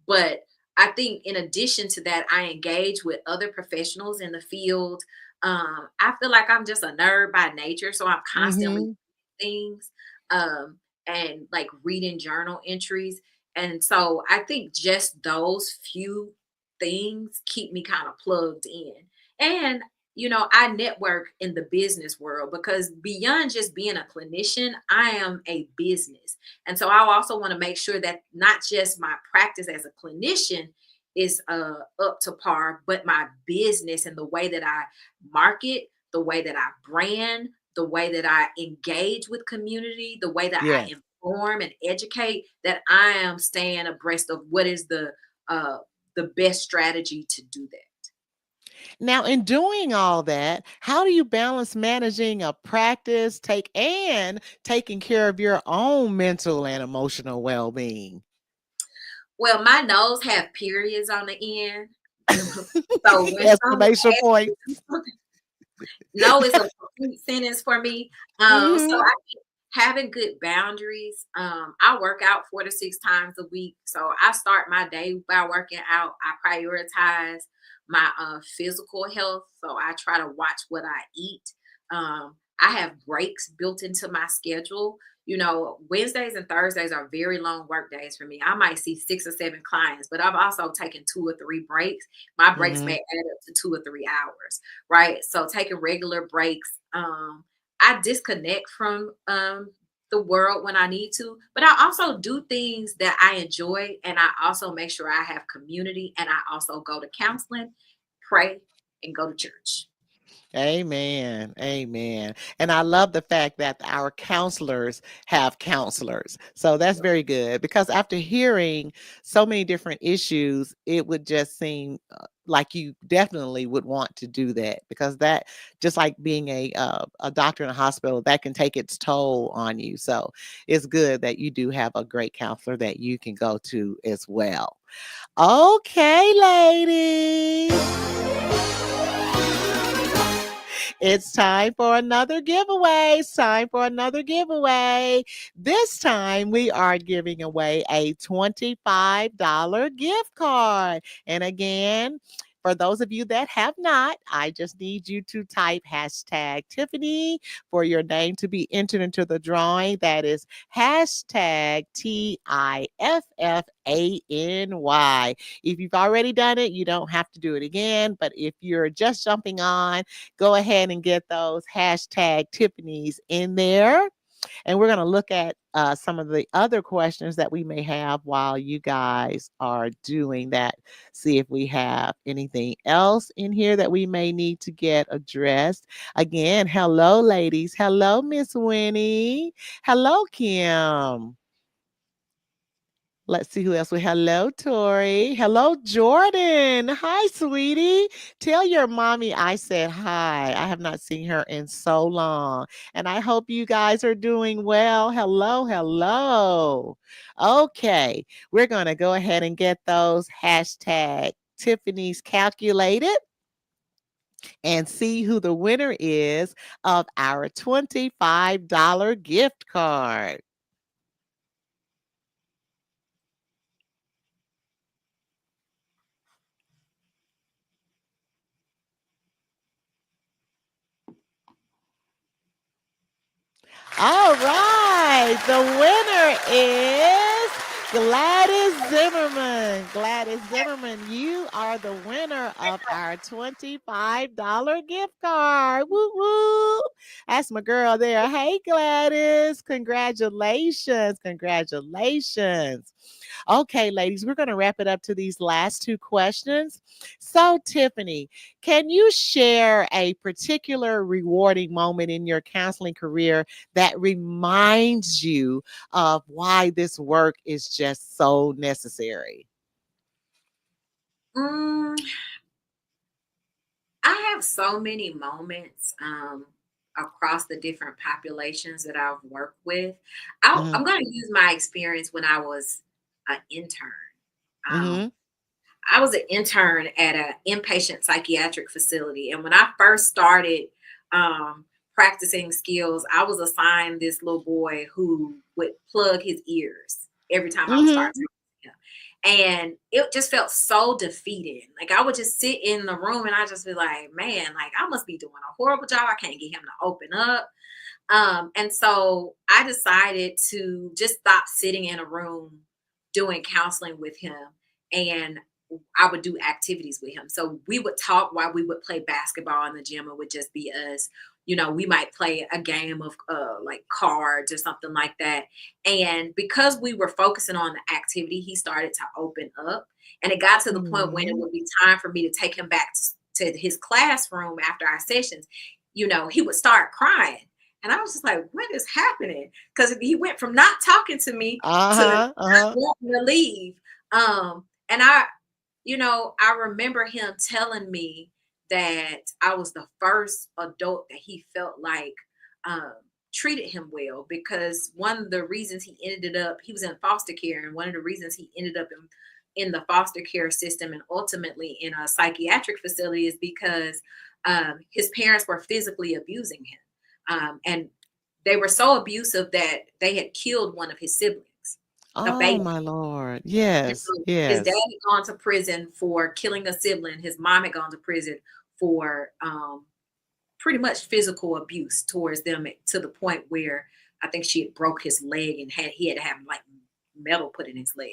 But I think in addition to that, I engage with other professionals in the field. I feel like I'm just a nerd by nature, so I'm constantly Mhm. things um, and like reading journal entries. And so I think just those few things keep me kind of plugged in. And I network in the business world because beyond just being a clinician, I am a business. And so I also want to make sure that not just my practice as a clinician is up to par, but my business and the way that I market, the way that I brand, the way that I engage with community, the way that I Yes. inform and educate, that I am staying abreast of what is uh, the best strategy to do that. Now, in doing all that, how do you balance managing a practice, taking care of your own mental and emotional well-being? Well, my nose have periods on the end. So when someone Exclamation asks me point. to do something, no is a complete sentence for me. So Mhm. I think having good boundaries. I work out 4 to 6 times a week. So I start my day by working out. I prioritize my physical health. So I try to watch what I eat. I have breaks built into my schedule. Wednesdays and Thursdays are very long work days for me. I might see 6 or 7 clients, but I've also taken 2 or 3 breaks. My breaks may Mhm. add up to 2 or 3 hours, right? So taking regular breaks. I disconnect from the world when I need to, but I also do things that I enjoy, and I also make sure I have community, and I also go to counseling, pray, and go to church. Amen. Amen. And I love the fact that our counselors have counselors. So that's very good because after hearing so many different issues, it would just seem like you definitely would want to do that because that just like being a doctor in a hospital that can take its toll on you. So it's good that you do have a great counselor that you can go to as well. Okay, ladies. It's time for another giveaway. It's time for another giveaway. This time we are giving away a $25 gift card. And again, for those of you that have not, I just need you to type hashtag Tiffany for your name to be entered into the drawing. That is hashtag TIFFANY. If you've already done it, you don't have to do it again. But if you're just jumping on, go ahead and get those hashtag Tiffany's in there. And we're going to look at some of the other questions that we may have while you guys are doing that. See if we have anything else in here that we may need to get addressed. Again, hello, ladies. Hello, Miss Winnie. Hello, Kim. Let's see who else we hello, Tori. Hello, Jordan. Hi, sweetie. Tell your mommy I said hi. I have not seen her in so long. And I hope you guys are doing well. Hello, hello. Okay, we're going to go ahead and get those hashtag Tiffany's calculated and see who the winner is of our $25 gift card. All right. The winner is Gladys Zimmerman. Gladys Zimmerman, you are the winner of our $25 gift card. Woo woo. That's my girl there. Hey, Gladys. Congratulations. Congratulations. Okay, ladies, we're going to wrap it up to these last two questions. So, Tiffany, can you share a particular rewarding moment in your counseling career that reminds you of why this work is just so necessary? Mm, I have so many moments across the different populations that I've worked with. Mhm. I'm going to use my experience when I was an intern. Um, Mhm. I was an intern at an inpatient psychiatric facility. And when I first started um, practicing skills, I was assigned this little boy who would plug his ears every time I would start Mhm. talking to him. And it just felt so defeating. Like I would just sit in the room and I just be like, man, like I must be doing a horrible job. I can't get him to open up. And so I decided to just stop sitting in a room doing counseling with him, and I would do activities with him. So we would talk while we would play basketball in the gym. It would just be us. We might play a game of like cards or something like that. And because we were focusing on the activity, he started to open up. And it got to the point when it Mhm. would be time for me to take him back to his classroom after our sessions. He would start crying. And I was just like, what is happening? Because he went from not talking to me to not Uh-huh. Uh-huh. wanting to leave. And I remember him telling me that I was the first adult that he felt like um, treated him well, because one of the reasons he was in foster care, and one of the reasons he ended up in the foster care system and ultimately in a psychiatric facility is because his parents were physically abusing him, and they were so abusive that they had killed one of his siblings, a Oh baby. my Lord. And Yes, so his dad yes. had gone to prison for killing a sibling. His mom had gone to prison for pretty much physical abuse towards them, to the point where I think she had broke his leg and he had to have like metal put in his leg.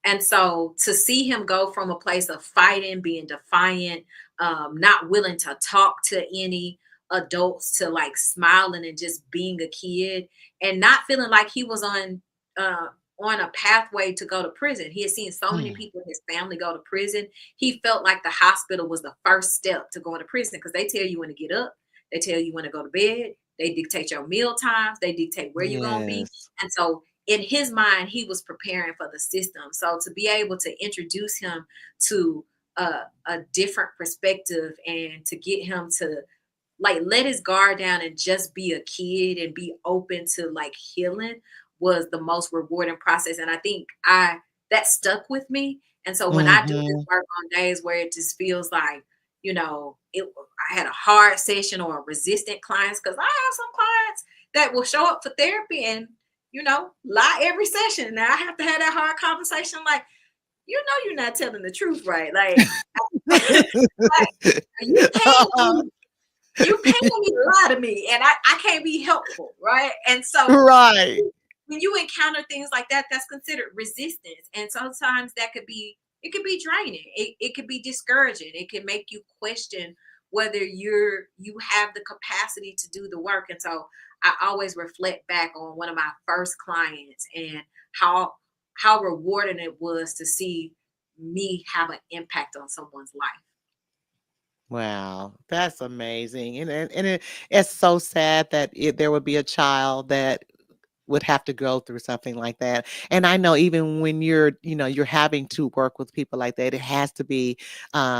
And so to see him go from a place of fighting, being defiant, not willing to talk to any adults, to like smiling and just being a kid, and not feeling like he was uh, on a pathway to go to prison. He had seen so many Mm, people in his family go to prison. He felt like the hospital was the first step to going to prison, because they tell you when to get up, they tell you when to go to bed, they dictate your meal times, they dictate where you're going to be. yes. And so in his mind, he was preparing for the system. So to be able to introduce him to a different perspective, and to get him to like let his guard down and just be a kid and be open to like healing, was the most rewarding process. And I think I that stuck with me. And so when I do this Mhm. work on days where it just feels like, I had a hard session or resistant clients, because I have some clients that will show up for therapy and lie every session. And I have to have that hard conversation, like, you're not telling the truth, right? Like, like, you paying me you paying me to lie to me, and I can't be helpful, right? And so Right. when you encounter things like that, that's considered resistance. And sometimes it could be draining. It could be discouraging. It can make you question whether you have the capacity to do the work. And so I always reflect back on one of my first clients, and how rewarding it was to see me have an impact on someone's life. Wow, that's amazing, it's so sad that there would be a child that would have to go through something like that. And I know even when you're having to work with people like that, it has to be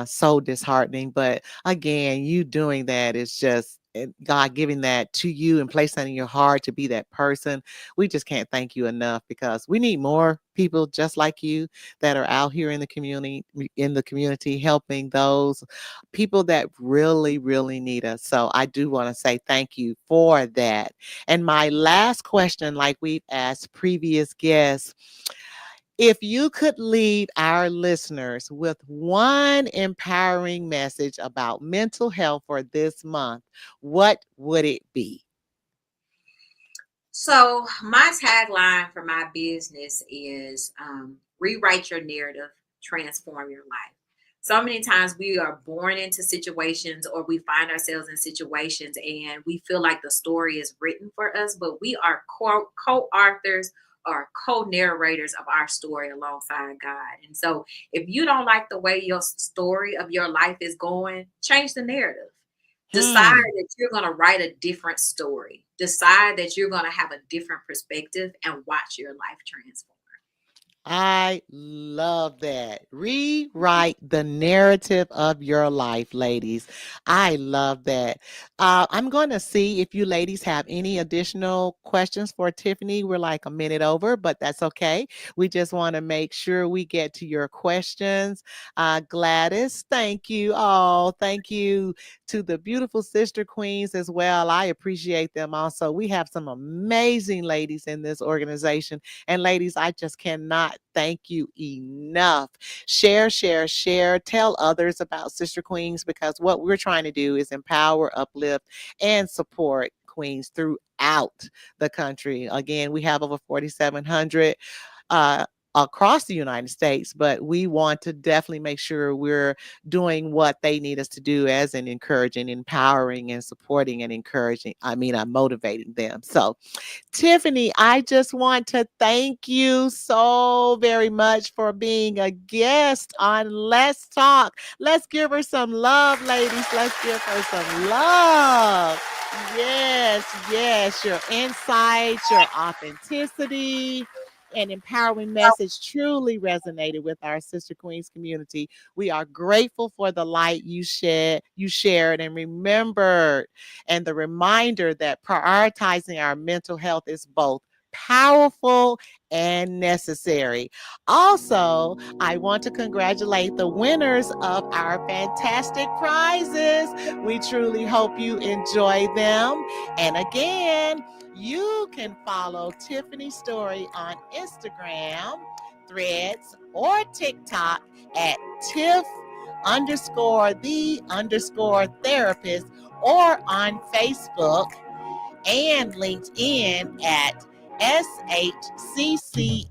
so disheartening. But again, you doing that is just God giving that to you and placing that in your heart to be that person. We just can't thank you enough, because we need more people just like you that are out here in the community helping those people that really, really need us. So I do want to say thank you for that. And my last question, like we've asked previous guests, if you could leave our listeners with one empowering message about mental health for this month, what would it be? So my tagline for my business is rewrite your narrative, transform your life. So many times we are born into situations, or we find ourselves in situations and we feel like the story is written for us, but we are co-authors or co-narrators of our story alongside God. And so if you don't like the way your story of your life is going, change the narrative. Decide Hmm. that you're going to write a different story. Decide that you're going to have a different perspective and watch your life transform. I love that. Rewrite the narrative of your life, ladies. I love that. I'm going to see if you ladies have any additional questions for Tiffany. We're like a minute over, but that's okay. We just want to make sure we get to your questions. Gladys, thank you. Oh, thank you to the beautiful sister queens as well. I appreciate them also. We have some amazing ladies in this organization. And ladies, I just cannot thank you enough. Share, share, share. Tell others about Sister Queens, because what we're trying to do is empower, uplift, and support queens throughout the country. Again, we have over 4,700 uh, across the United States, but we want to definitely make sure we're doing what they need us to do as in encouraging, empowering, and supporting and encouraging. Motivating them. So, Tiffany, I just want to thank you so very much for being a guest on Let's Talk. Let's give her some love, ladies. Let's give her some love. Yes, yes, your insights, your authenticity. and empowering message truly resonated with our Sister Queens community. We are grateful for the light you shared and remembered, and the reminder that prioritizing our mental health is both powerful and necessary. Also, I want to congratulate the winners of our fantastic prizes. We truly hope you enjoy them. And again, you can follow Tiffany's story on Instagram, Threads, or TikTok at Tiff underscore the underscore therapist, or on Facebook and LinkedIn at SHCCAL.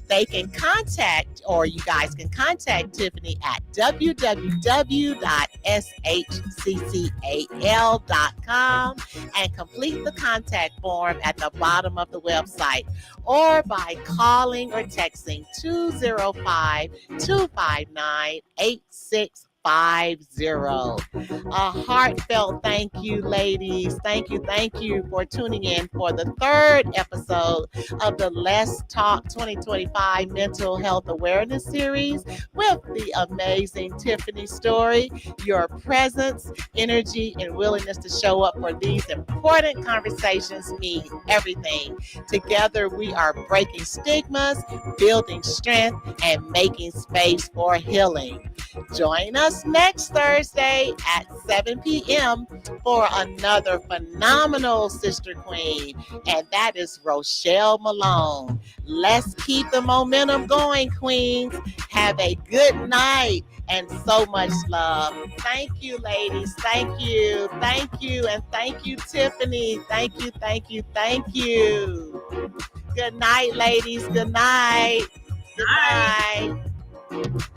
They can contact, or you guys can contact Tiffany at www.shccal.com and complete the contact form at the bottom of the website, or by calling or texting 205-259-8650. A heartfelt thank you, ladies. Thank you for tuning in for the third episode of the Let's Talk 2025 Mental Health Awareness Series with the amazing Tiffany Story. Your presence, energy, and willingness to show up for these important conversations mean everything. Together, we are breaking stigmas, building strength, and making space for healing. Join us next Thursday at 7 p.m. for another phenomenal Sister Queen, and that is Rochelle Malone. Let's keep the momentum going, Queens. Have a good night and so much love. Thank you, ladies. Thank you. Thank you. And thank you, Tiffany. Thank you. Thank you. Thank you. Good night, ladies. Good night. Good Bye. night.